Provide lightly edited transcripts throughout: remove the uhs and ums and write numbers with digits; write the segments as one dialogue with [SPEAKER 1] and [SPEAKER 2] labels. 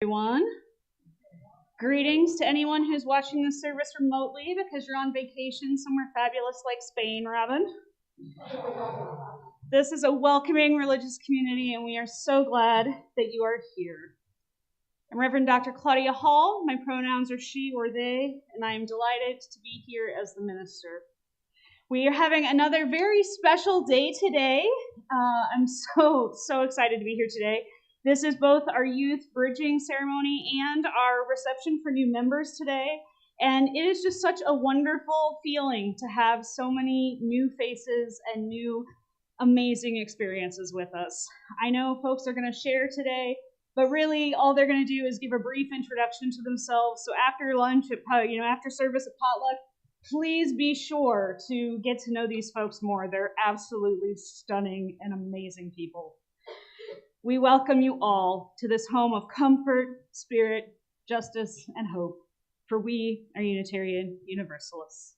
[SPEAKER 1] everyone. Greetings to anyone who's watching this service remotely because you're on vacation somewhere fabulous like Spain, Robin. This is a welcoming religious community, and we are so glad that you are here. I'm Reverend Dr. Claudia Hall. My pronouns are she or they, and I am delighted to be here as the minister. We are having another very special day today. I'm so excited to be here today. This is both our youth bridging ceremony and our reception for new members today. And it is just such a wonderful feeling to have so many new faces and new amazing experiences with us. I know folks are going to share today, but really all they're going to do is give a brief introduction to themselves. So after lunch, after service at potluck, please be sure to get to know these folks more. They're absolutely stunning and amazing people. We welcome you all to this home of comfort, spirit, justice, and hope, for we are Unitarian Universalists.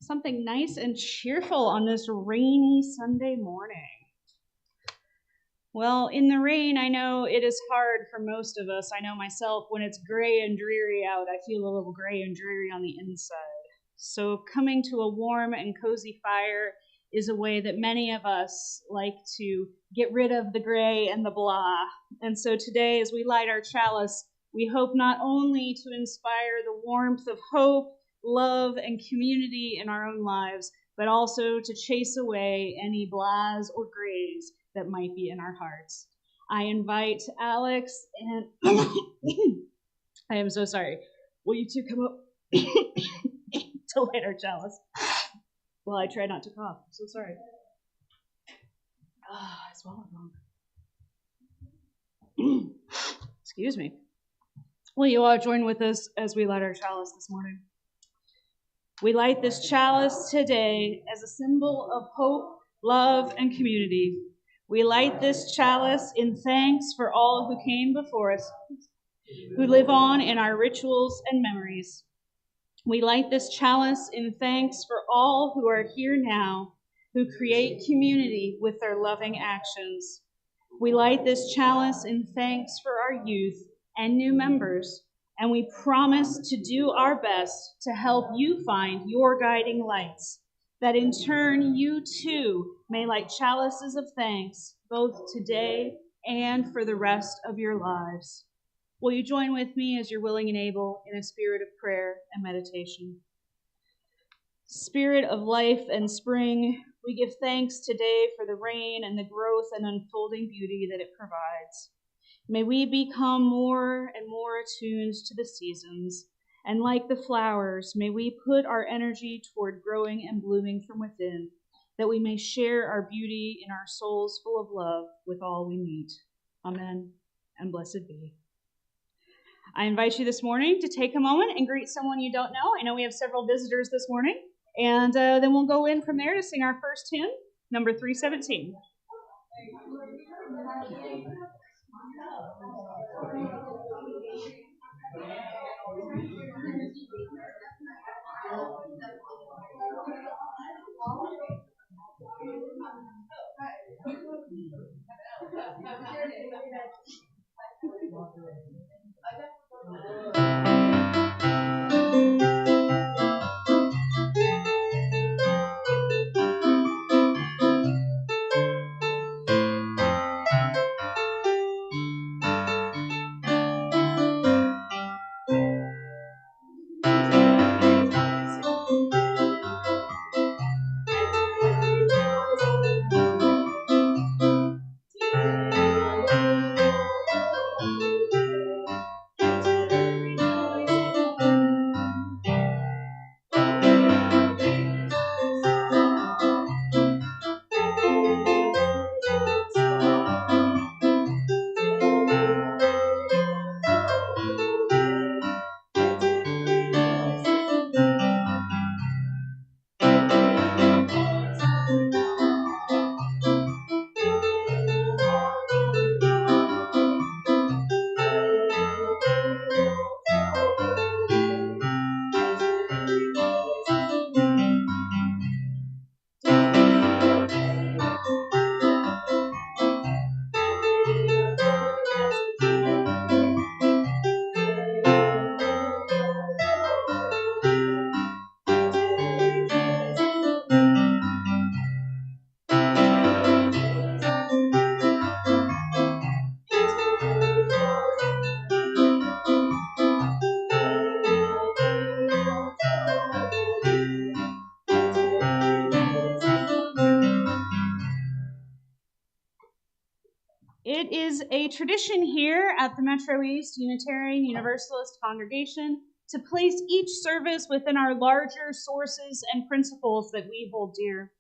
[SPEAKER 1] Something nice and cheerful on this rainy Sunday morning. Well, in the rain, I know it is hard for most of us. I know myself, when it's gray and dreary out, I feel a little gray and dreary on the inside. So coming to a warm and cozy fire is a way that many of us like to get rid of the gray and the blah. And so today, as we light our chalice, we hope not only to inspire the warmth of hope, love, and community in our own lives, but also to chase away any blahs or grays that might be in our hearts. I invite Alex and I am so sorry. Will you two come up to light our chalice? Well, I try not to cough. I'm so sorry. I swallowed wrong. Excuse me. Will you all join with us as we light our chalice this morning? We light this chalice today as a symbol of hope, love, and community. We light this chalice in thanks for all who came before us, who live on in our rituals and memories. We light this chalice in thanks for all who are here now, who create community with their loving actions. We light this chalice in thanks for our youth and new members, and we promise to do our best to help you find your guiding lights, that in turn you too may light chalices of thanks, both today and for the rest of your lives. Will you join with me as you're willing and able in a spirit of prayer and meditation? Spirit of life and spring, we give thanks today for the rain and the growth and unfolding beauty that it provides. May we become more and more attuned to the seasons, and like the flowers, may we put our energy toward growing and blooming from within, that we may share our beauty in our souls full of love with all we meet. Amen, and blessed be. I invite you this morning to take a moment and greet someone you don't know. I know we have several visitors this morning, and then we'll go in from there to sing our first hymn, number 317. It is a tradition here at the Metro East Unitarian Universalist Congregation to place each service within our larger sources and principles that we hold dear.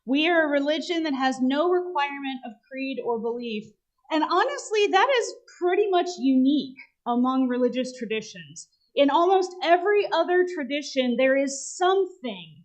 [SPEAKER 1] We are a religion that has no requirement of creed or belief, and honestly, that is pretty much unique among religious traditions. In almost every other tradition, there is something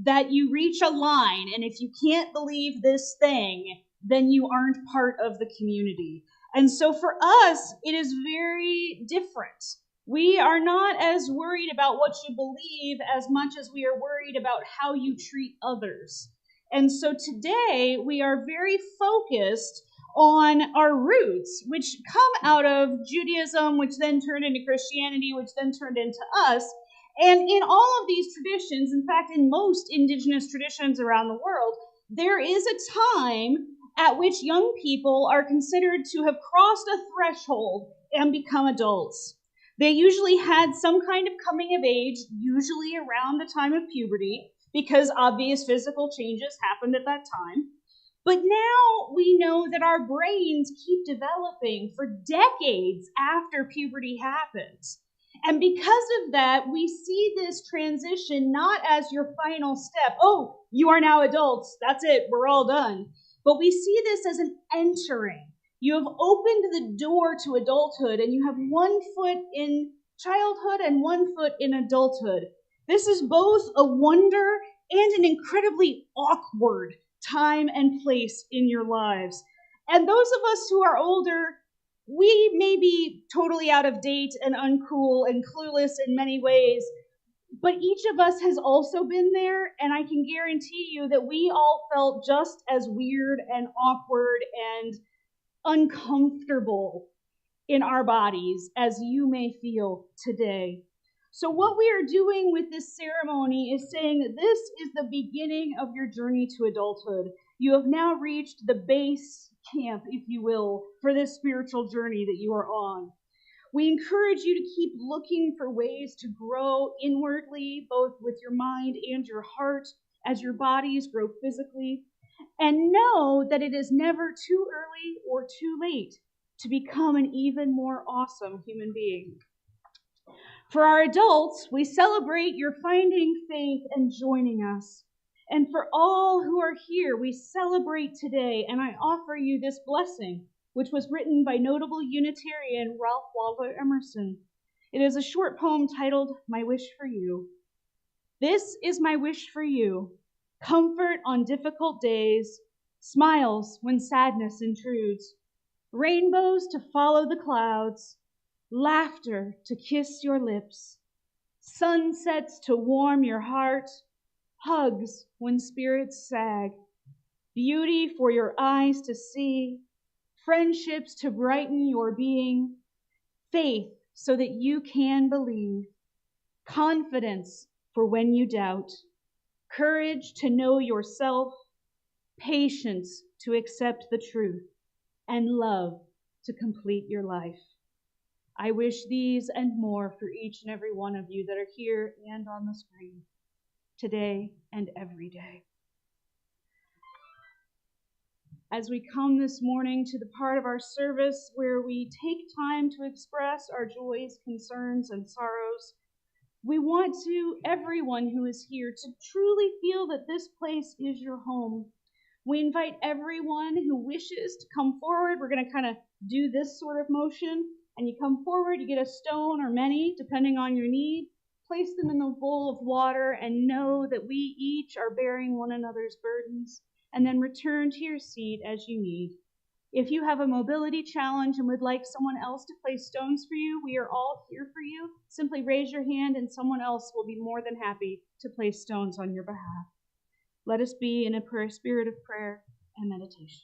[SPEAKER 1] that you reach a line, and if you can't believe this thing, then you aren't part of the community. And so for us, it is very different. We are not as worried about what you believe as much as we are worried about how you treat others. And so today, we are very focused on our roots, which come out of Judaism, which then turned into Christianity, which then turned into us. And in all of these traditions, in fact, in most indigenous traditions around the world, there is a time at which young people are considered to have crossed a threshold and become adults. They usually had some kind of coming of age, usually around the time of puberty, because obvious physical changes happened at that time. But now we know that our brains keep developing for decades after puberty happens. And because of that, we see this transition not as your final step. Oh, you are now adults. That's it. We're all done. But we see this as an entering. You have opened the door to adulthood, and you have one foot in childhood and one foot in adulthood. This is both a wonder and an incredibly awkward time and place in your lives. And those of us who are older, we may be totally out of date and uncool and clueless in many ways, but each of us has also been there, and I can guarantee you that we all felt just as weird and awkward and uncomfortable in our bodies as you may feel today. So what we are doing with this ceremony is saying that this is the beginning of your journey to adulthood. You have now reached the base camp, if you will, for this spiritual journey that you are on. We encourage you to keep looking for ways to grow inwardly, both with your mind and your heart, as your bodies grow physically. And know that it is never too early or too late to become an even more awesome human being. For our adults, we celebrate your finding faith and joining us. And for all who are here, we celebrate today, and I offer you this blessing, which was written by notable Unitarian Ralph Waldo Emerson. It is a short poem titled, My Wish for You. This is my wish for you, comfort on difficult days, smiles when sadness intrudes, rainbows to follow the clouds, laughter to kiss your lips, sunsets to warm your heart, hugs when spirits sag, beauty for your eyes to see, friendships to brighten your being, faith so that you can believe, confidence for when you doubt, courage to know yourself, patience to accept the truth, and love to complete your life. I wish these and more for each and every one of you that are here and on the screen, today and every day. As we come this morning to the part of our service where we take time to express our joys, concerns, and sorrows, we want to, everyone who is here, to truly feel that this place is your home. We invite everyone who wishes to come forward. We're going to kind of do this sort of motion, and you come forward, you get a stone or many, depending on your need, place them in the bowl of water, and know that we each are bearing one another's burdens, and then return to your seat as you need. If you have a mobility challenge and would like someone else to place stones for you, we are all here for you. Simply raise your hand and someone else will be more than happy to place stones on your behalf. Let us be in a spirit of prayer and meditation.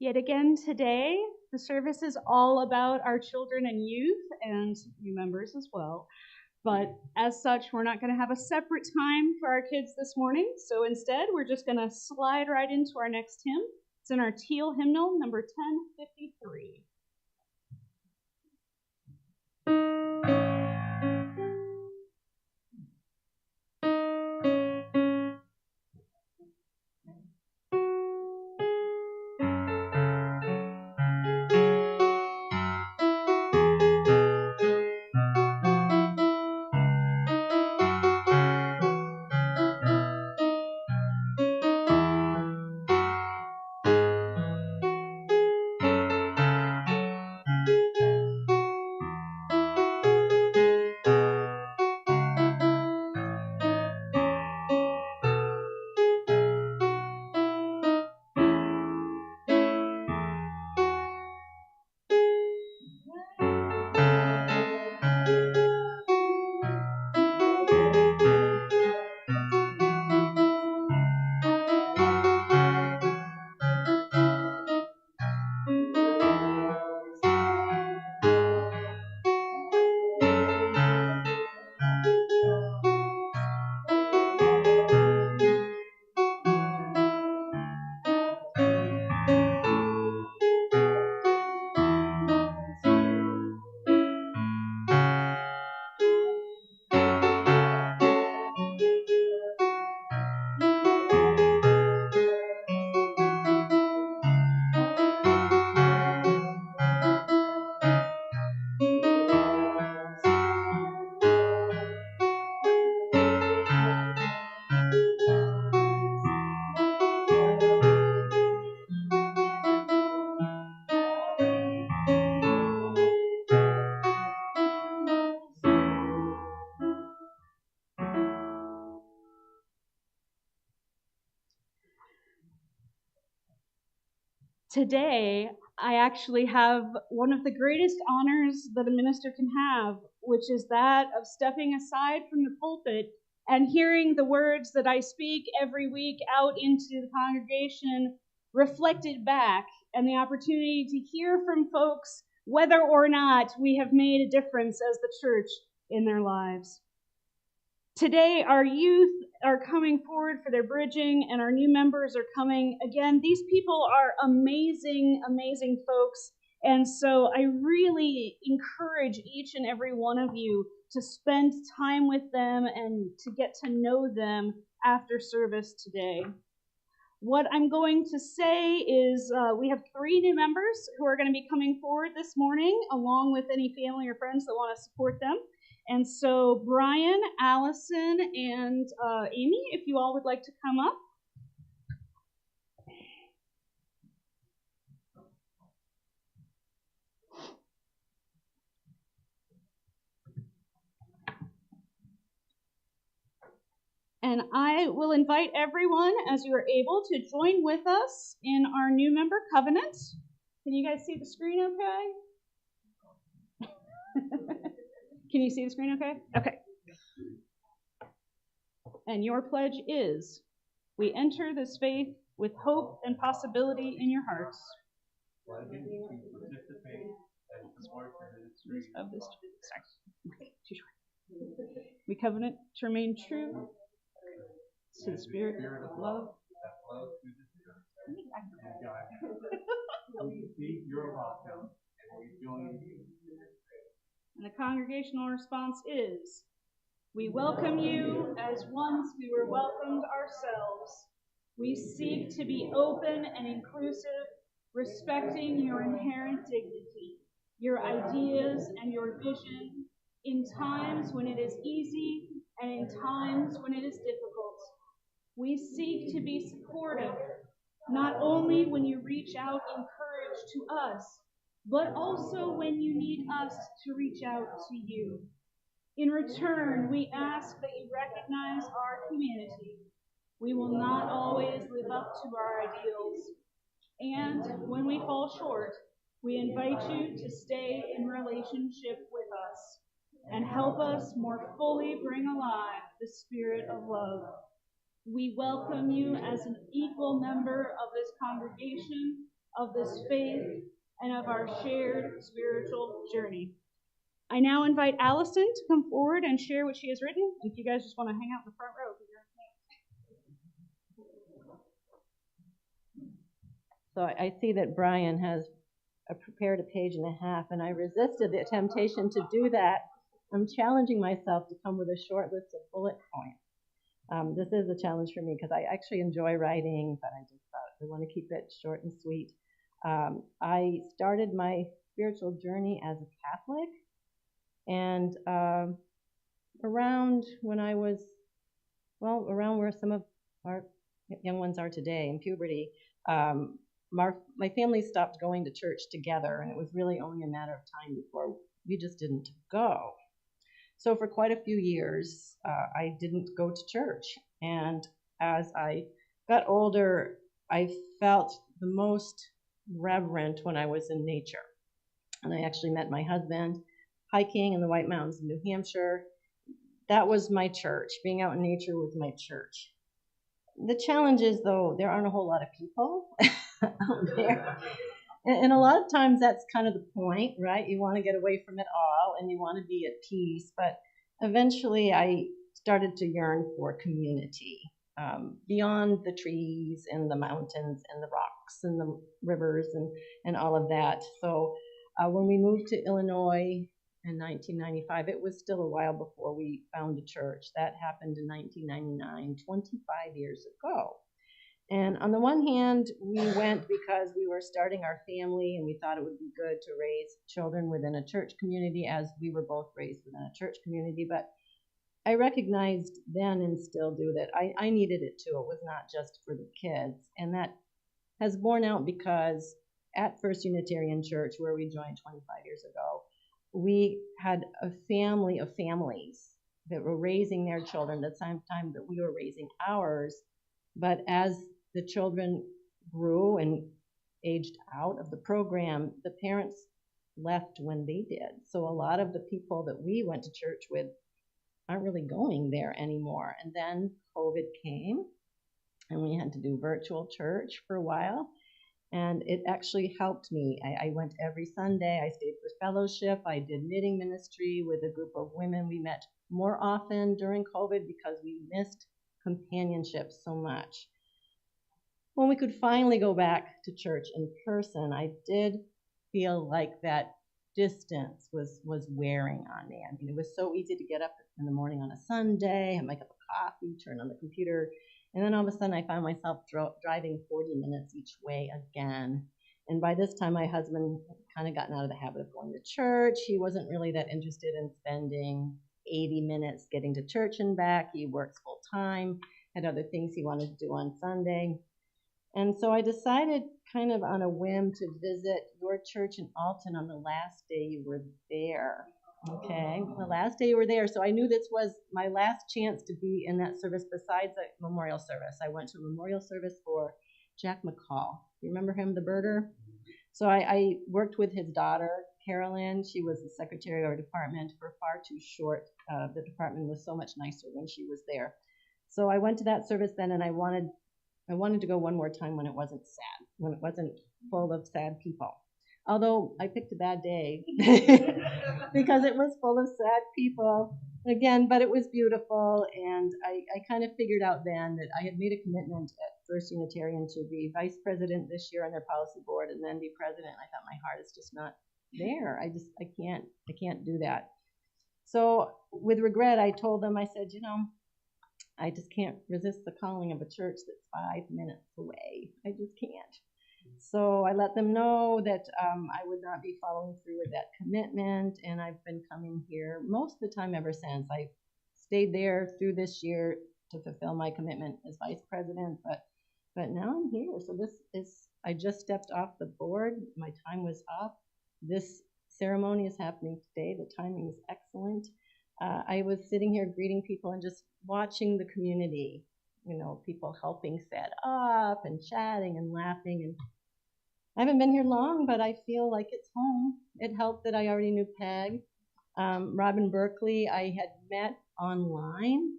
[SPEAKER 1] Yet again today, the service is all about our children and youth and new members as well. But as such, we're not going to have a separate time for our kids this morning. So instead, we're just going to slide right into our next hymn. It's in our teal hymnal, number 1053. Today, I actually have one of the greatest honors that a minister can have, which is that of stepping aside from the pulpit and hearing the words that I speak every week out into the congregation reflected back, and the opportunity to hear from folks whether or not we have made a difference as the church in their lives. Today, our youth are coming forward for their bridging, and our new members are coming. Again, these people are amazing, amazing folks. And so I really encourage each and every one of you to spend time with them and to get to know them after service today. What I'm going to say is we have 3 new members who are going to be coming forward this morning, along with any family or friends that want to support them. And so Brian, Allison, and Amy, if you all would like to come up. And I will invite everyone, as you are able, to join with us in our new member covenant. Can you guys see the screen okay? Can you see the screen okay? Okay. And your pledge is, we enter this faith with hope and possibility in your hearts. Of this, we covenant to remain true to the spirit of love. And the congregational response is, we welcome you as once we were welcomed ourselves. We seek to be open and inclusive, respecting your inherent dignity, your ideas and your vision, in times when it is easy and in times when it is difficult. We seek to be supportive, not only when you reach out in courage to us, but also when you need us to reach out to you. In return, we ask that you recognize our humanity. We will not always live up to our ideals. And when we fall short, we invite you to stay in relationship with us and help us more fully bring alive the spirit of love. We welcome you as an equal member of this congregation, of this faith and of our shared spiritual journey. I now invite Allison to come forward and share what she has written. If you guys just want to hang out in the front row.
[SPEAKER 2] So I see that Brian has prepared a page and a half, and I resisted the temptation to do that. I'm challenging myself to come with a short list of bullet points. This is a challenge for me because I actually enjoy writing, but I just thought I want to keep it short and sweet. I started my spiritual journey as a Catholic, and around when I was, well, around where some of our young ones are today in puberty, my family stopped going to church together, and it was really only a matter of time before we just didn't go. So for quite a few years, I didn't go to church. And as I got older, I felt the most reverent when I was in nature. And I actually met my husband hiking in the White Mountains in New Hampshire. That was my church. Being out in nature was my church. The challenge is, though, there aren't a whole lot of people out there. And a lot of times that's kind of the point, right? You want to get away from it all and you want to be at peace. But eventually I started to yearn for community beyond the trees and the mountains and the rocks and the rivers and all of that. So when we moved to Illinois in 1995, it was still a while before we found a church. That happened in 1999, 25 years ago. And on the one hand, we went because we were starting our family and we thought it would be good to raise children within a church community, as we were both raised within a church community. But I recognized then and still do that I needed it too. It was not just for the kids. And that has borne out because at First Unitarian Church, where we joined 25 years ago, we had a family of families that were raising their children at the same time that we were raising ours. But as the children grew and aged out of the program, the parents left when they did. So a lot of the people that we went to church with aren't really going there anymore. And then COVID came and we had to do virtual church for a while. And it actually helped me. I went every Sunday. I stayed for fellowship. I did knitting ministry with a group of women. We met more often during COVID because we missed companionship so much. When we could finally go back to church in person, I did feel like that distance was wearing on me. I mean, it was so easy to get up in the morning on a Sunday, have my cup of coffee, turn on the computer, and then all of a sudden I found myself driving 40 minutes each way again. And by this time, my husband had kind of gotten out of the habit of going to church. He wasn't really that interested in spending 80 minutes getting to church and back. He works full time, had other things he wanted to do on Sunday. And so I decided kind of on a whim to visit your church in Alton on the last day you were there. Okay, the last day you were there. So I knew this was my last chance to be in that service besides a memorial service. I went to a memorial service for Jack McCall. You remember him, the birder? So I worked with his daughter, Carolyn. She was the secretary of our department for far too short. The department was so much nicer when she was there. So I went to that service then, and I wanted to go one more time when it wasn't sad, when it wasn't full of sad people. Although I picked a bad day because it was full of sad people again, but it was beautiful. And I kind of figured out then that I had made a commitment at First Unitarian to be vice president this year on their policy board and then be president. I thought my heart is just not there. I can't do that. So with regret, I told them, I said, I just can't resist the calling of a church that's 5 minutes away. I just can't. So I let them know that I would not be following through with that commitment, and I've been coming here most of the time ever since. I stayed there through this year to fulfill my commitment as vice president, but now I'm here. So I just stepped off the board. My time was up. This ceremony is happening today. The timing is excellent. I was sitting here greeting people and just watching the community, people helping set up and chatting and laughing. And I haven't been here long, but I feel like it's home. It helped that I already knew Peg. Robin Berkeley, I had met online,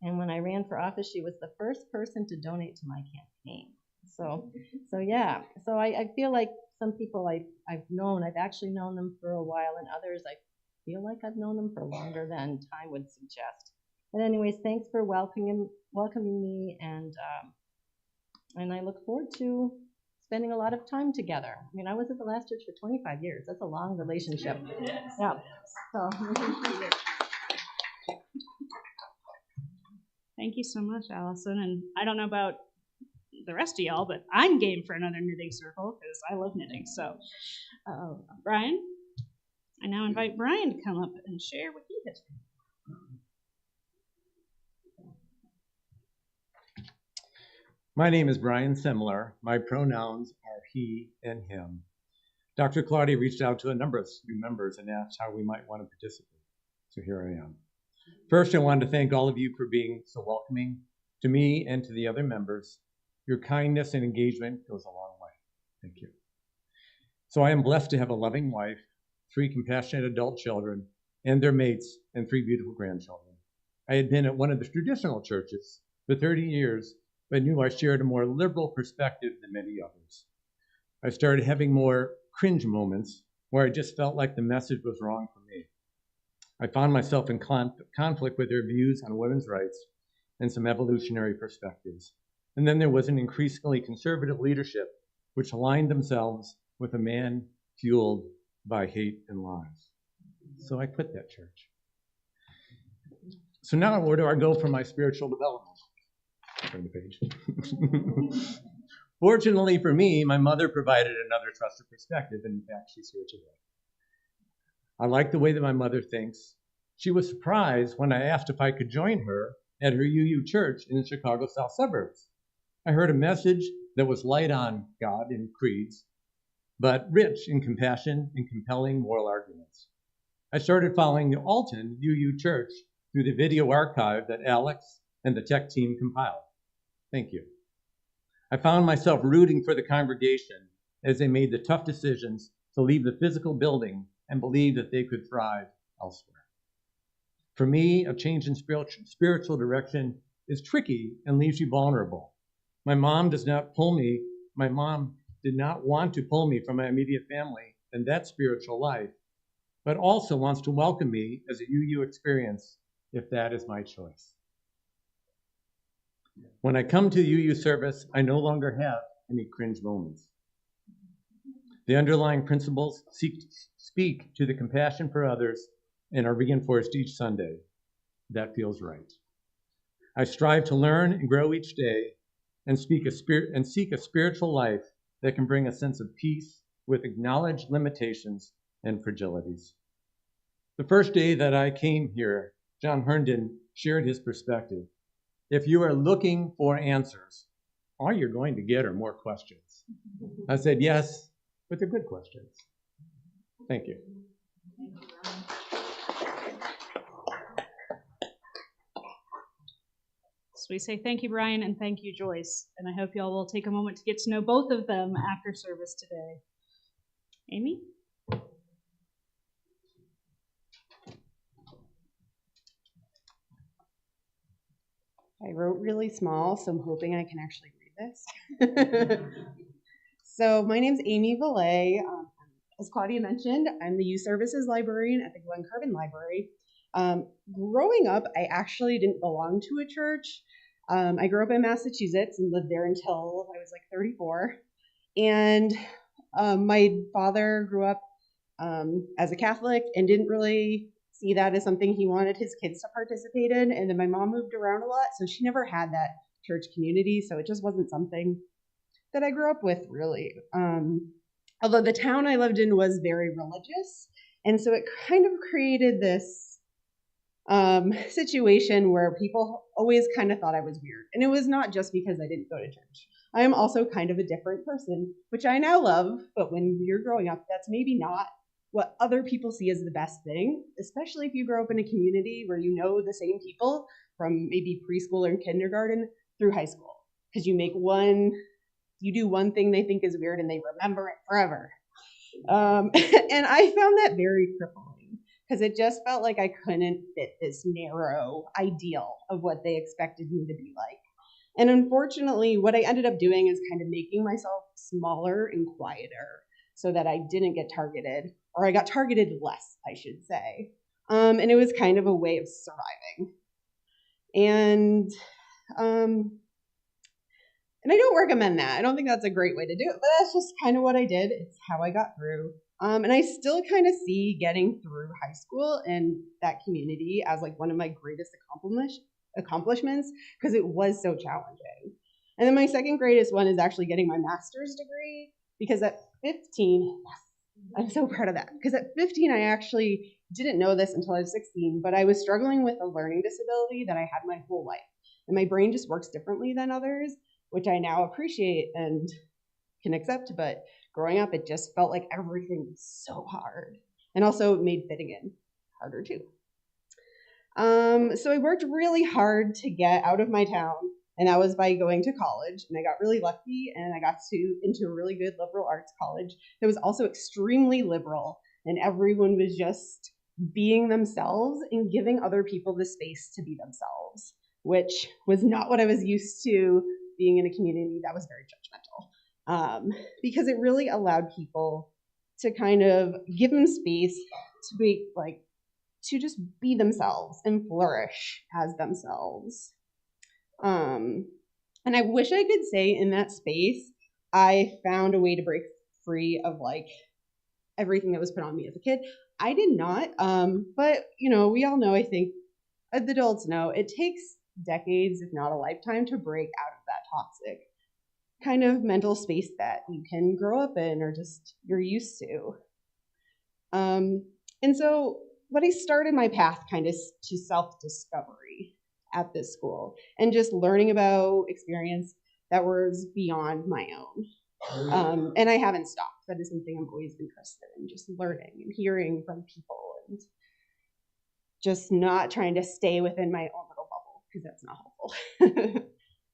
[SPEAKER 2] and when I ran for office, she was the first person to donate to my campaign. So yeah. So I feel like some people I've known, I've actually known them for a while, and others I feel like I've known them for longer than time would suggest. But anyways, thanks for welcoming me, and I look forward to spending a lot of time together. I mean, I was at the last church for 25 years. That's a long relationship. Yeah. So.
[SPEAKER 1] Thank you so much, Allison. And I don't know about the rest of y'all, but I'm game for another knitting circle because I love knitting. So, Brian, I now invite Brian to come up and share what he has.
[SPEAKER 3] My name is Brian Semler. My pronouns are he and him. Dr. Claudia reached out to a number of new members and asked how we might want to participate. So here I am. First, I wanted to thank all of you for being so welcoming to me and to the other members. Your kindness and engagement goes a long way. Thank you. So I am blessed to have a loving wife, 3 compassionate adult children, and their mates, and 3 beautiful grandchildren. I had been at one of the traditional churches for 30 years, but knew I shared a more liberal perspective than many others. I started having more cringe moments where I just felt like the message was wrong for me. I found myself in conflict with their views on women's rights and some evolutionary perspectives. And then there was an increasingly conservative leadership which aligned themselves with a man fueled by hate and lies. So I quit that church. So now where do I go for my spiritual development? Turn the page. Fortunately for me, my mother provided another trusted perspective, and in fact, she's here today. I like the way that my mother thinks. She was surprised when I asked if I could join her at her UU church in the Chicago South suburbs. I heard a message that was light on God and creeds, but rich in compassion and compelling moral arguments. I started following the Alton UU church through the video archive that Alex and the tech team compiled. Thank you. I found myself rooting for the congregation as they made the tough decisions to leave the physical building and believe that they could thrive elsewhere. For me, a change in spiritual direction is tricky and leaves you vulnerable. My mom did not want to pull me from my immediate family and that spiritual life, but also wants to welcome me as a UU experience if that is my choice. When I come to UU service, I no longer have any cringe moments. The underlying principles speak to the compassion for others and are reinforced each Sunday. That feels right. I strive to learn and grow each day and seek a spiritual life that can bring a sense of peace with acknowledged limitations and fragilities. The first day that I came here, John Herndon shared his perspective. If you are looking for answers, all you're going to get are more questions. I said, yes, but they're good questions. Thank you.
[SPEAKER 1] So we say thank you, Brian, and thank you, Joyce. And I hope y'all will take a moment to get to know both of them after service today. Amy?
[SPEAKER 4] I wrote really small, so I'm hoping I can actually read this. So my name's Amy Valet. As Claudia mentioned, I'm the Youth Services Librarian at the Glen Carbon Library. Growing up, I actually didn't belong to a church. I grew up in Massachusetts and lived there until I was like 34. And my father grew up as a Catholic and didn't really see that as something he wanted his kids to participate in. And then my mom moved around a lot, so she never had that church community. So it just wasn't something that I grew up with, really. Although the town I lived in was very religious. And so it kind of created this situation where people always kind of thought I was weird. And it was not just because I didn't go to church. I am also kind of a different person, which I now love. But when you're growing up, that's maybe not what other people see as the best thing, especially if you grow up in a community where you know the same people from maybe preschool or kindergarten through high school. Because you do one thing they think is weird and they remember it forever. And I found that very crippling because it just felt like I couldn't fit this narrow ideal of what they expected me to be like. And unfortunately, what I ended up doing is kind of making myself smaller and quieter so that I didn't get targeted, or I got targeted less, I should say. And it was kind of a way of surviving. And I don't recommend that. I don't think that's a great way to do it, but that's just kind of what I did. It's how I got through. And I still kind of see getting through high school and that community as like one of my greatest accomplishments because it was so challenging. And then my second greatest one is actually getting my master's degree, because at 15, yes, I'm so proud of that, because at 15 I actually didn't know this until I was 16, but I was struggling with a learning disability that I had my whole life. And my brain just works differently than others, which I now appreciate and can accept, but growing up, it just felt like everything was so hard. And also it made fitting in harder too. So I worked really hard to get out of my town, and that was by going to college. And I got really lucky, and I got into a really good liberal arts college that was also extremely liberal, and everyone was just being themselves and giving other people the space to be themselves, which was not what I was used to being in a community that was very judgmental, because it really allowed people to kind of give them space to be like, to just be themselves and flourish as themselves. And I wish I could say in that space, I found a way to break free of like everything that was put on me as a kid. I did not, but you know, we all know, I think the adults know, it takes decades, if not a lifetime, to break out of that toxic kind of mental space that you can grow up in or just you're used to. And so what I started my path kind of to self-discovery at this school and just learning about experience that was beyond my own. And I haven't stopped. That is something I'm always interested in, just learning and hearing from people and just not trying to stay within my own little bubble, because that's not helpful.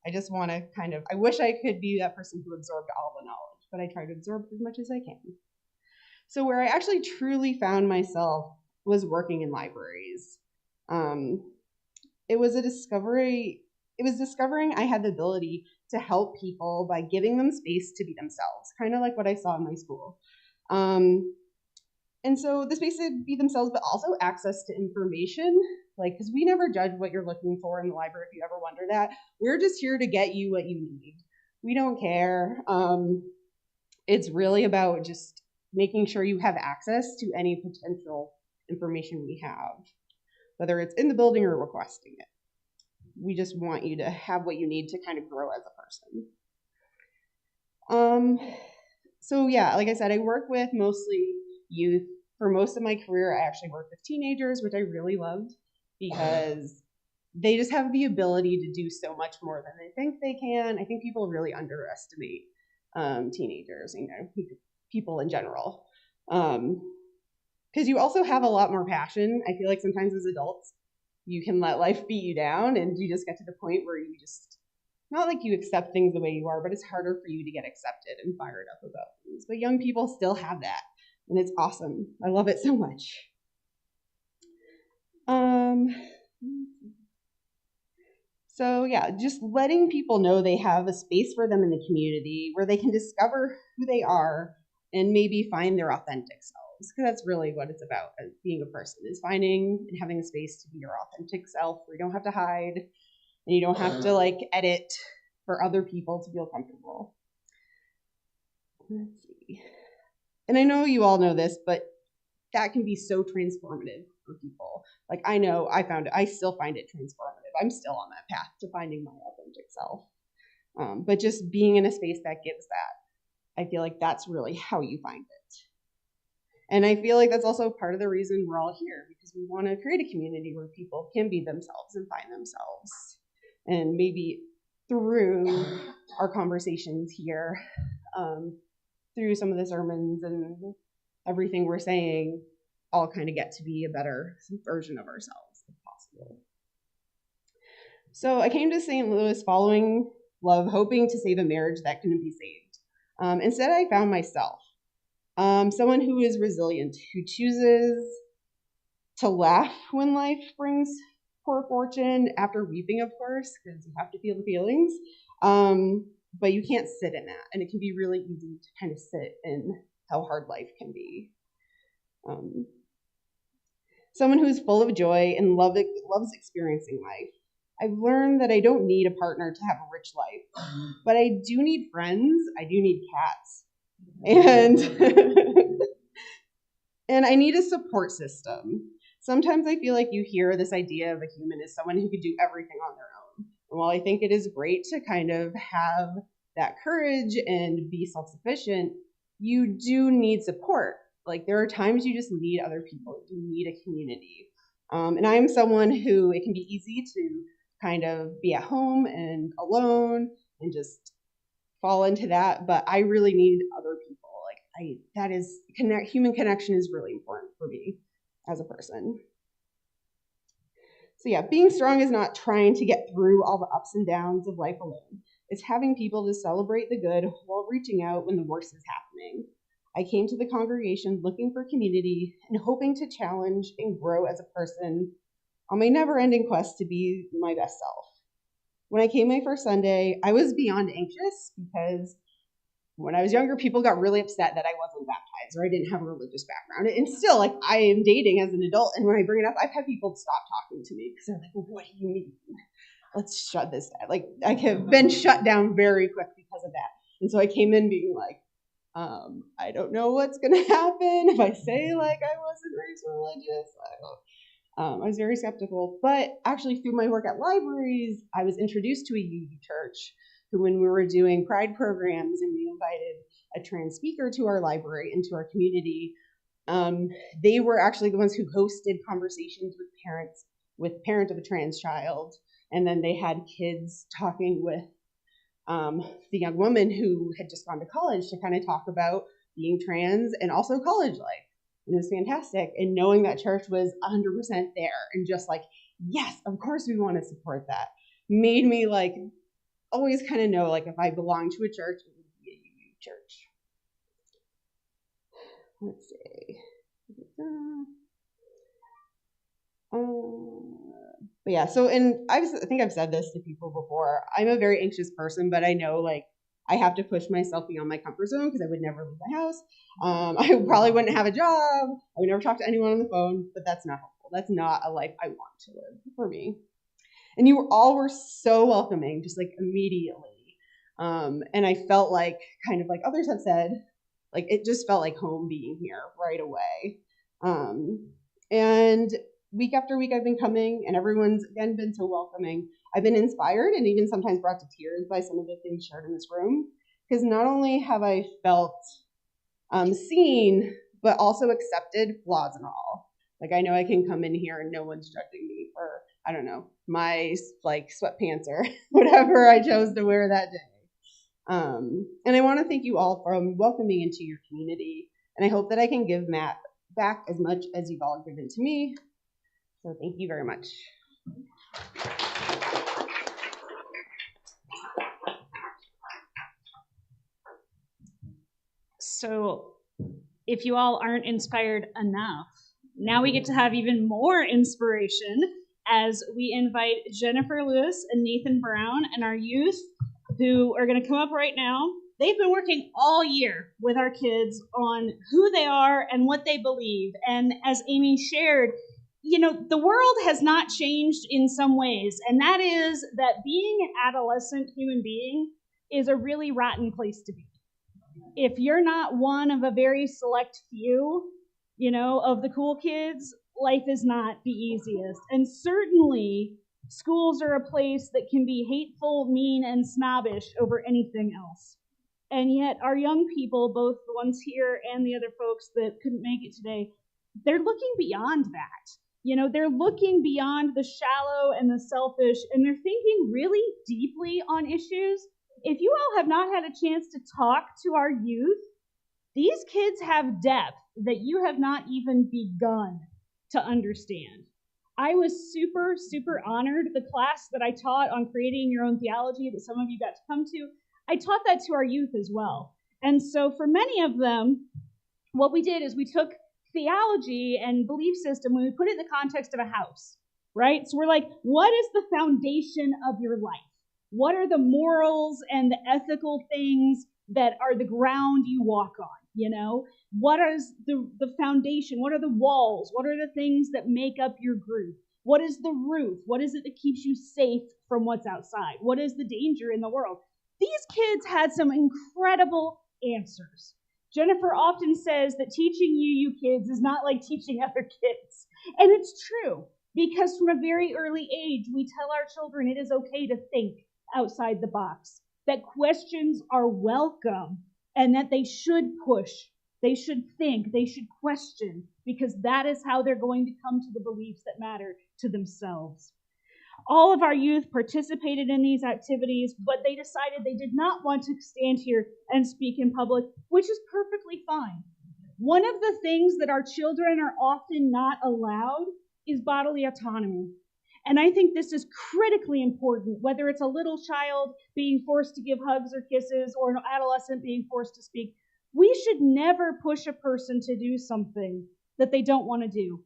[SPEAKER 4] I just want to I wish I could be that person who absorbed all the knowledge, but I try to absorb as much as I can. So where I actually truly found myself was working in libraries. It was discovering I had the ability to help people by giving them space to be themselves, kind of like what I saw in my school. And so the space to be themselves, but also access to information, like, because we never judge what you're looking for in the library, if you ever wonder that. We're just here to get you what you need. We don't care. It's really about just making sure you have access to any potential information we have, whether it's in the building or requesting it. We just want you to have what you need to kind of grow as a person. So yeah, like I said, I work with mostly youth. For most of my career, I actually worked with teenagers, which I really loved because they just have the ability to do so much more than they think they can. I think people really underestimate teenagers, you know, people in general. Because you also have a lot more passion. I feel like sometimes as adults, you can let life beat you down and you just get to the point where you just, not like you accept things the way you are, but it's harder for you to get accepted and fired up about things. But young people still have that, and it's awesome. I love it so much. So yeah, just letting people know they have a space for them in the community where they can discover who they are and maybe find their authentic selves, because that's really what it's about as being a person, is finding and having a space to be your authentic self where you don't have to hide and you don't have to like edit for other people to feel comfortable. Let's see. And I know you all know this, but that can be so transformative for people. Like I know I still find it transformative. I'm still on that path to finding my authentic self. But just being in a space that gives that, I feel like that's really how you find it. And I feel like that's also part of the reason we're all here, because we want to create a community where people can be themselves and find themselves. And maybe through our conversations here, through some of the sermons and everything we're saying, all kind of get to be a better version of ourselves if possible. So I came to St. Louis following love, hoping to save a marriage that couldn't be saved. Instead, I found myself, someone who is resilient, who chooses to laugh when life brings poor fortune after weeping, of course, because you have to feel the feelings. But you can't sit in that, and it can be really easy to kind of sit in how hard life can be. Someone who's full of joy and loves experiencing life. I've learned that I don't need a partner to have a rich life, but I do need friends. I do need cats, and and I need a support system. Sometimes I feel like you hear this idea of a human as someone who could do everything on their own. And while I think it is great to kind of have that courage and be self-sufficient, you do need support. Like, there are times you just need other people. You need a community. And I'm someone who, it can be easy to kind of be at home and alone and just fall into that, but I really need other people. Like, human connection is really important for me as a person. So yeah, being strong is not trying to get through all the ups and downs of life alone. It's having people to celebrate the good while reaching out when the worst is happening. I came to the congregation looking for community and hoping to challenge and grow as a person on my never-ending quest to be my best self. When I came my first Sunday, I was beyond anxious because when I was younger, people got really upset that I wasn't baptized or I didn't have a religious background. And still, like, I am dating as an adult, and when I bring it up, I've had people stop talking to me because they're like, well, what do you mean? Let's shut this down. Like, I have been shut down very quick because of that. And so I came in being like, I don't know what's going to happen if I say, like, I wasn't raised religious. I was very skeptical. But actually, through my work at libraries, I was introduced to a UU church who, when we were doing Pride programs and we invited a trans speaker to our library and to our community, they were actually the ones who hosted conversations with parents of a trans child. And then they had kids talking with the young woman who had just gone to college to kind of talk about being trans and also college life. And it was fantastic. And knowing that church was 100% there and just like, yes, of course we want to support that, made me like always kind of know, like, if I belong to a church, it would be a UU church. Let's see. But yeah, so, and I think I've said this to people before. I'm a very anxious person, but I know, like, I have to push myself beyond my comfort zone because I would never leave my house. I probably wouldn't have a job. I would never talk to anyone on the phone, but that's not helpful. That's not a life I want to live for me. And you all were so welcoming, just like immediately. And I felt like, kind of like others have said, like, it just felt like home being here right away. And week after week I've been coming, and everyone's, again, been so welcoming. I've been inspired and even sometimes brought to tears by some of the things shared in this room, because not only have I felt seen, but also accepted, flaws and all. Like, I know I can come in here and no one's judging me for, I don't know, my like sweatpants or whatever I chose to wear that day. And I want to thank you all for welcoming me into your community. And I hope that I can give Matt back as much as you've all given to me. So thank you very much.
[SPEAKER 1] So if you all aren't inspired enough, now we get to have even more inspiration as we invite Jennifer Lewis and Nathan Brown and our youth, who are going to come up right now. They've been working all year with our kids on who they are and what they believe. And as Amy shared, you know, the world has not changed in some ways, and that is that being an adolescent human being is a really rotten place to be. If you're not one of a very select few, you know, of the cool kids, life is not the easiest. And certainly, schools are a place that can be hateful, mean, and snobbish over anything else. And yet, our young people, both the ones here and the other folks that couldn't make it today, they're looking beyond that. You know, they're looking beyond the shallow and the selfish, and they're thinking really deeply on issues. If you all have not had a chance to talk to our youth, these kids have depth that you have not even begun to understand. I was super, super honored. The class that I taught on creating your own theology that some of you got to come to, I taught that to our youth as well. And so for many of them, what we did is we took theology and belief system when we put it in the context of a house. right? So we're like, what is the foundation of your life? What are the morals and the ethical things that are the ground you walk on, you know? What is the foundation? What are the walls? What are the things that make up your group? What is the roof? What is it that keeps you safe from what's outside? What is the danger in the world? These kids had some incredible answers. Jennifer often says that teaching you kids is not like teaching other kids. And it's true, because from a very early age, we tell our children it is okay to think outside the box, that questions are welcome, and that they should push, they should think, they should question, because that is how they're going to come to the beliefs that matter to themselves. All of our youth participated in these activities, but they decided they did not want to stand here and speak in public, which is perfectly fine. One of the things that our children are often not allowed is bodily autonomy. And I think this is critically important, whether it's a little child being forced to give hugs or kisses or an adolescent being forced to speak. We should never push a person to do something that they don't want to do.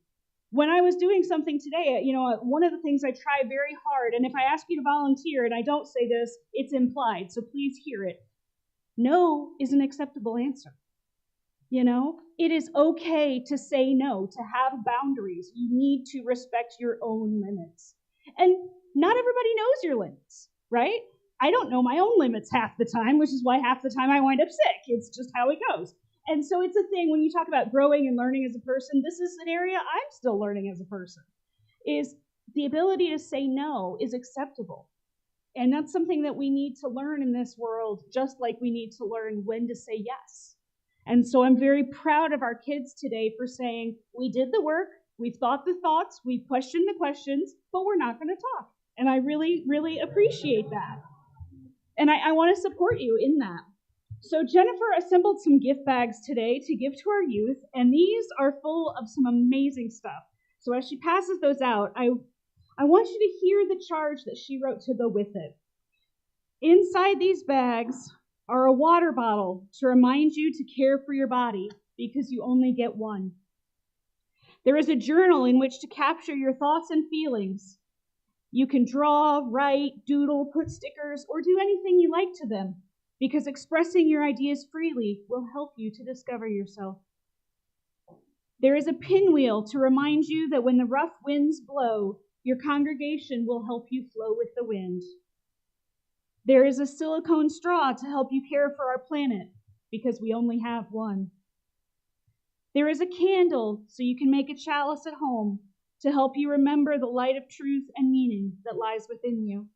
[SPEAKER 1] When I was doing something today, one of the things I try very hard, and if I ask you to volunteer and I don't say this, it's implied, so please hear it. No is an acceptable answer. It is okay to say no, to have boundaries. You need to respect your own limits. And not everybody knows your limits, right? I don't know my own limits half the time, which is why half the time I wind up sick. It's just how it goes. And so it's a thing when you talk about growing and learning as a person, this is an area I'm still learning as a person, is the ability to say no is acceptable. And that's something that we need to learn in this world, just like we need to learn when to say yes. And so I'm very proud of our kids today for saying, we did the work, we've thought the thoughts, we've questioned the questions, but we're not going to talk. And I really, really appreciate that. And I want to support you in that. So Jennifer assembled some gift bags today to give to our youth, and these are full of some amazing stuff. So as she passes those out, I want you to hear the charge that she wrote to go with it. Inside these bags are a water bottle to remind you to care for your body because you only get one. There is a journal in which to capture your thoughts and feelings. You can draw, write, doodle, put stickers, or do anything you like to them because expressing your ideas freely will help you to discover yourself. There is a pinwheel to remind you that when the rough winds blow, your congregation will help you flow with the wind. There is a silicone straw to help you care for our planet, because we only have one. There is a candle so you can make a chalice at home to help you remember the light of truth and meaning that lies within you.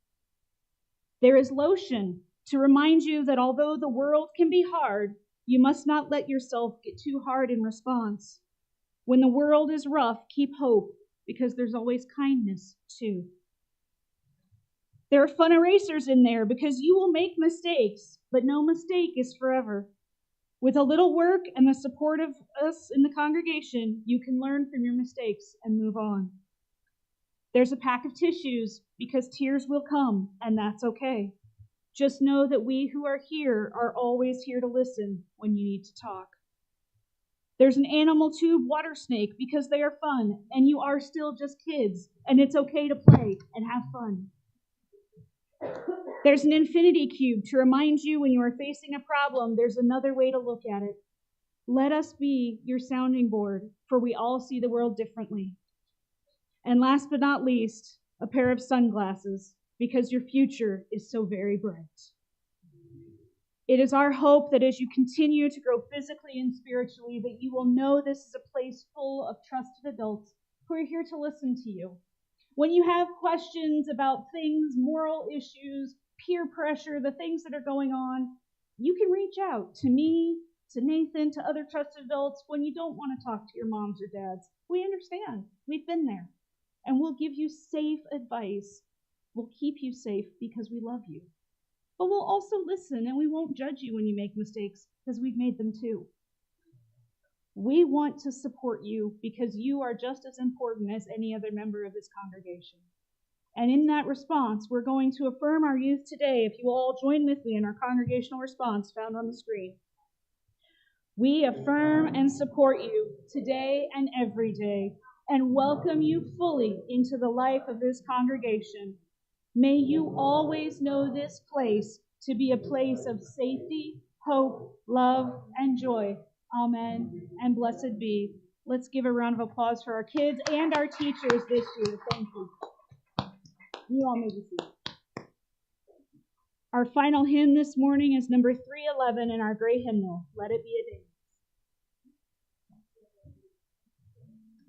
[SPEAKER 1] There is lotion to remind you that although the world can be hard, you must not let yourself get too hard in response. When the world is rough, keep hope, because there's always kindness too. There are fun erasers in there because you will make mistakes, but no mistake is forever. With a little work and the support of us in the congregation, you can learn from your mistakes and move on. There's a pack of tissues because tears will come, and that's okay. Just know that we who are here are always here to listen when you need to talk. There's an animal tube water snake because they are fun, and you are still just kids, and it's okay to play and have fun. There's an infinity cube to remind you when you are facing a problem, there's another way to look at it. Let us be your sounding board, for we all see the world differently. And last but not least, a pair of sunglasses, because your future is so very bright. It is our hope that as you continue to grow physically and spiritually, that you will know this is a place full of trusted adults who are here to listen to you. When you have questions about things, moral issues, peer pressure, the things that are going on, you can reach out to me, to Nathan, to other trusted adults when you don't want to talk to your moms or dads. We understand. We've been there. And we'll give you safe advice. We'll keep you safe because we love you. But we'll also listen, and we won't judge you when you make mistakes because we've made them too. We want to support you because you are just as important as any other member of this congregation. And in that response, we're going to affirm our youth today, if you will all join with me in our congregational response found on the screen. We affirm and support you today and every day, and welcome you fully into the life of this congregation. May you always know this place to be a place of safety, hope, love, and joy. Amen, and blessed be. Let's give a round of applause for our kids and our teachers this year. Thank you. You all may be seated. Our final hymn this morning is number 311 in our great hymnal, Let It Be a Day.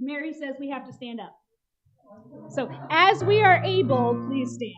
[SPEAKER 1] Mary says we have to stand up. So as we are able, please stand.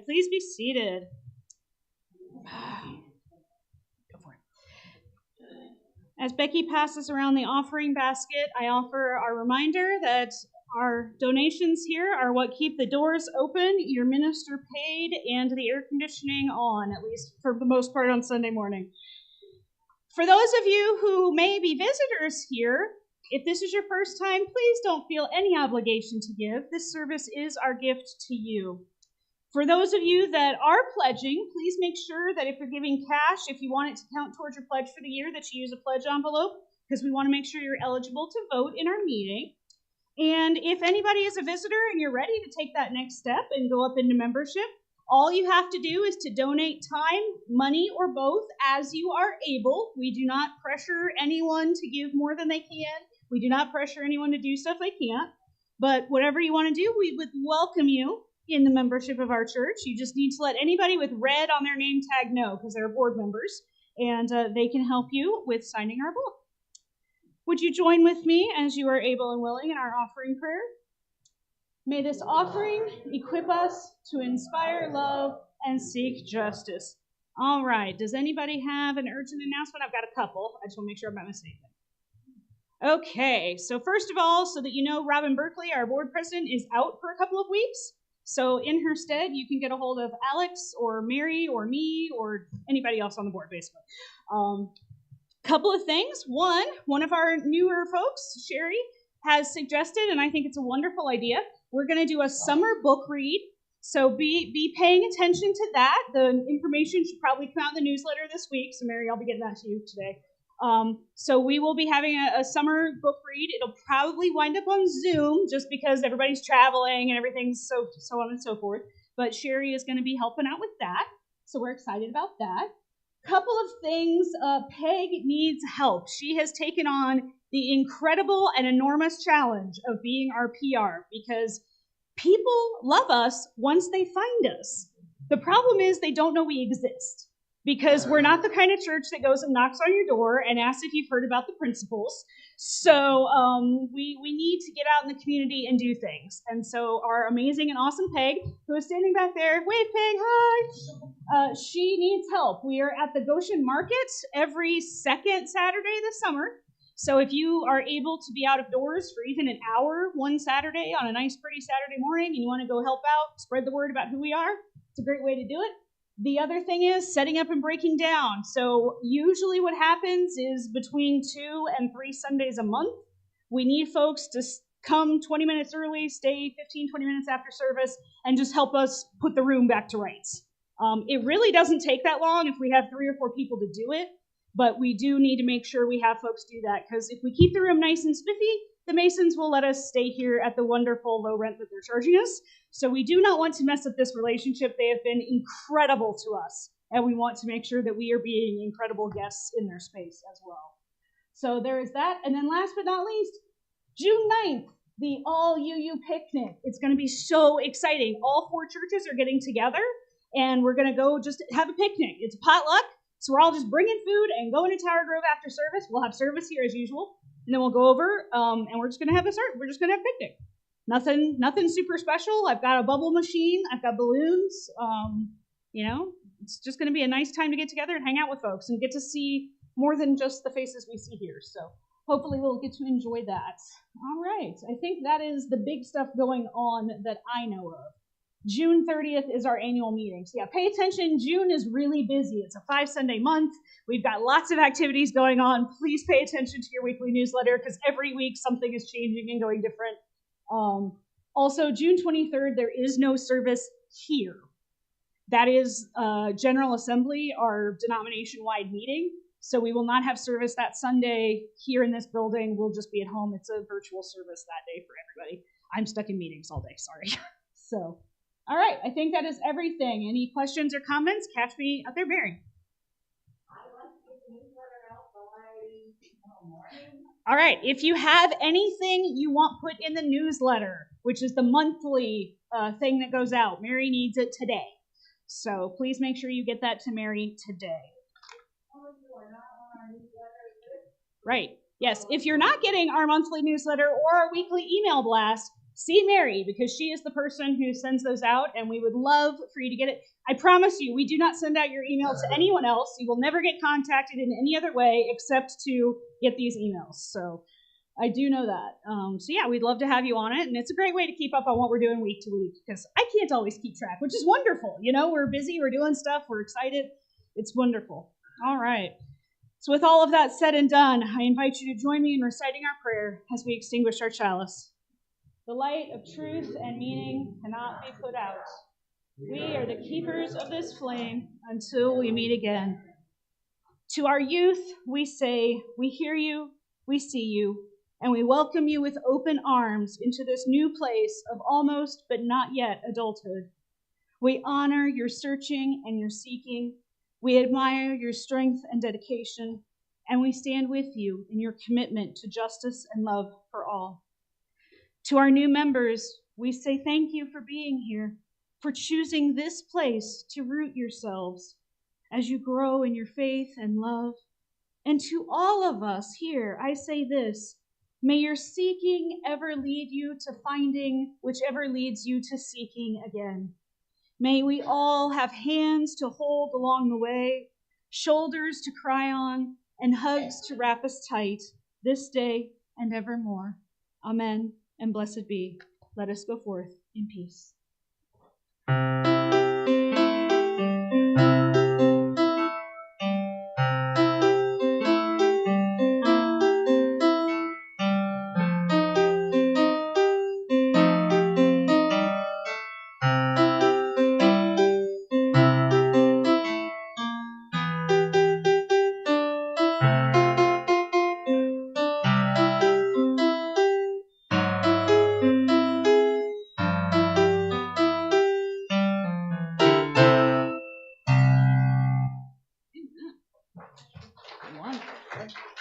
[SPEAKER 1] Please be seated. As Becky passes around the offering basket, I offer our reminder that our donations here are what keep the doors open, your minister paid, and the air conditioning on, at least for the most part on Sunday morning. For those of you who may be visitors here, if this is your first time, please don't feel any obligation to give. This service is our gift to you. For those of you that are pledging, please make sure that if you're giving cash, if you want it to count towards your pledge for the year, that you use a pledge envelope, because we want to make sure you're eligible to vote in our meeting. And if anybody is a visitor and you're ready to take that next step and go up into membership, all you have to do is to donate time, money, or both as you are able. We do not pressure anyone to give more than they can. We do not pressure anyone to do stuff they can't. But whatever you want to do, we would welcome you in the membership of our church. You just need to let anybody with red on their name tag know, because they're board members, and they can help you with signing our book. Would you join with me as you are able and willing in our offering prayer? May this offering equip us to inspire love and seek justice. All right, does anybody have an urgent announcement? I've got a couple. I just want to make sure I'm not missing anything. Okay, so first of all, so that you know, Robin Berkeley, our board president, is out for a couple of weeks. So in her stead, you can get a hold of Alex or Mary or me or anybody else on the board, basically. Couple of things. One of our newer folks, Sherry, has suggested, and I think it's a wonderful idea, we're going to do a summer book read. So be paying attention to that. The information should probably come out in the newsletter this week. So Mary, I'll be getting that to you today. So we will be having a summer book read. It'll probably wind up on Zoom just because everybody's traveling and everything's so on and so forth. But Sherry is going to be helping out with that. So we're excited about that. Couple of things. Peg needs help. She has taken on the incredible and enormous challenge of being our PR because people love us once they find us. The problem is they don't know we exist because we're not the kind of church that goes and knocks on your door and asks if you've heard about the principles. So we need to get out in the community and do things. And so our amazing and awesome Peg, who is standing back there, wave Peg, hi, she needs help. We are at the Goshen Market every second Saturday this summer. So if you are able to be out of doors for even an hour one Saturday on a nice, pretty Saturday morning and you want to go help out, spread the word about who we are, it's a great way to do it. The other thing is setting up and breaking down. So usually what happens is between 2 and 3 Sundays a month, we need folks to come 20 minutes early, stay 15, 20 minutes after service, and just help us put the room back to rights. It really doesn't take that long if we have 3 or 4 people to do it. But we do need to make sure we have folks do that, because if we keep the room nice and spiffy, the Masons will let us stay here at the wonderful low rent that they're charging us. So we do not want to mess up this relationship. They have been incredible to us, and we want to make sure that we are being incredible guests in their space as well. So there is that. And then last but not least, June 9th, the All UU Picnic. It's going to be so exciting. All 4 churches are getting together, and we're going to go just have a picnic. It's a potluck. So we're all just bringing food and going to Tower Grove after service. We'll have service here as usual, and then we'll go over and we're just gonna have we're just gonna have a picnic. Nothing super special. I've got a bubble machine. I've got balloons. It's just gonna be a nice time to get together and hang out with folks and get to see more than just the faces we see here. So hopefully we'll get to enjoy that. All right. I think that is the big stuff going on that I know of. June 30th is our annual meeting. So yeah, pay attention. June is really busy. It's a 5-Sunday month. We've got lots of activities going on. Please pay attention to your weekly newsletter because every week something is changing and going different. Also, June 23rd, there is no service here. That is General Assembly, our denomination-wide meeting. So we will not have service that Sunday here in this building. We'll just be at home. It's a virtual service that day for everybody. I'm stuck in meetings all day, sorry. So. All right, I think that is everything. Any questions or comments? Catch me out there, Mary. All right, if you have anything you want put in the newsletter, which is the monthly thing that goes out, Mary needs it today. So please make sure you get that to Mary today. Right, yes. If you're not getting our monthly newsletter or our weekly email blast, see Mary, because she is the person who sends those out, and we would love for you to get it. I promise you, we do not send out your email to anyone else. You will never get contacted in any other way except to get these emails. So I do know that. So yeah, we'd love to have you on it, and it's a great way to keep up on what we're doing week to week, because I can't always keep track, which is wonderful. We're busy, we're doing stuff, we're excited. It's wonderful. All right. So with all of that said and done, I invite you to join me in reciting our prayer as we extinguish our chalice. The light of truth and meaning cannot be put out. We are the keepers of this flame until we meet again. To our youth, we say, we hear you, we see you, and we welcome you with open arms into this new place of almost but not yet adulthood. We honor your searching and your seeking. We admire your strength and dedication, and we stand with you in your commitment to justice and love for all. To our new members, we say thank you for being here, for choosing this place to root yourselves as you grow in your faith and love. And to all of us here, I say this: may your seeking ever lead you to finding, whichever leads you to seeking again. May we all have hands to hold along the way, shoulders to cry on, and hugs to wrap us tight this day and evermore. Amen. And blessed be. Let us go forth in peace. Wonderful.